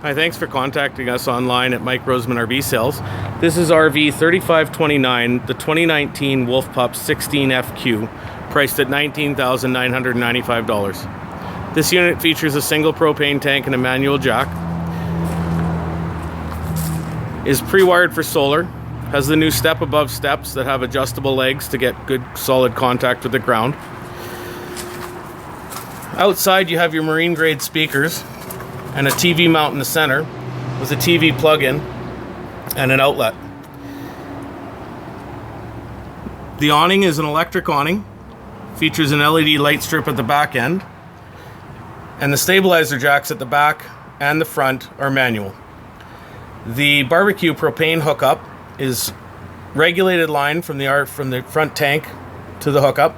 Hi, thanks for contacting us online at Mike Roseman RV Sales. This is RV 3529, the 2019 Wolf Pup 16FQ, priced at $19,995. This unit features a single propane tank and a manual jack. Is pre-wired for solar, has the new step above steps that have adjustable legs to get good solid contact with the ground. Outside you have your marine grade speakers and a TV mount in the center with a TV plug-in and an outlet. The awning is an electric awning, features an LED light strip at the back end, and the stabilizer jacks at the back and the front are manual. The barbecue propane hookup is regulated line from the front tank to the hookup.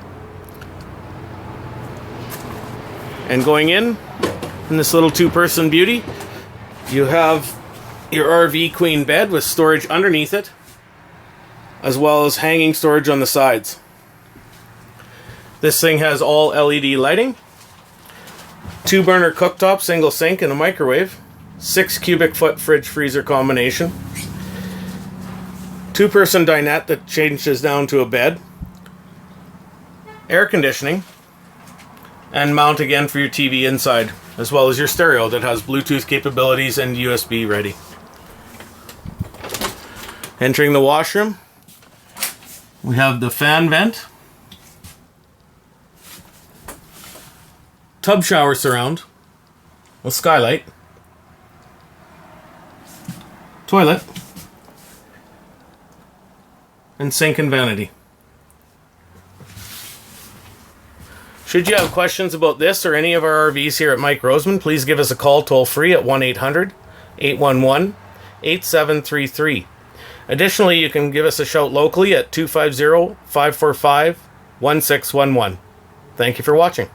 And going in this little two-person beauty, you have your RV queen bed with storage underneath it, as well as hanging storage on the sides. This thing has all LED lighting, 2-burner cooktop, single sink, and a microwave, 6 cubic foot fridge freezer combination, 2-person dinette that changes down to a bed, air conditioning, and mount again for your TV inside, as well as your stereo that has Bluetooth capabilities and USB ready. Entering the washroom, we have the fan vent, tub shower surround with skylight, toilet, and sink and vanity. Should you have questions about this or any of our RVs here at Mike Roseman, please give us a call toll free at 1-800-811-8733. Additionally, you can give us a shout locally at 250-545-1611. Thank you for watching.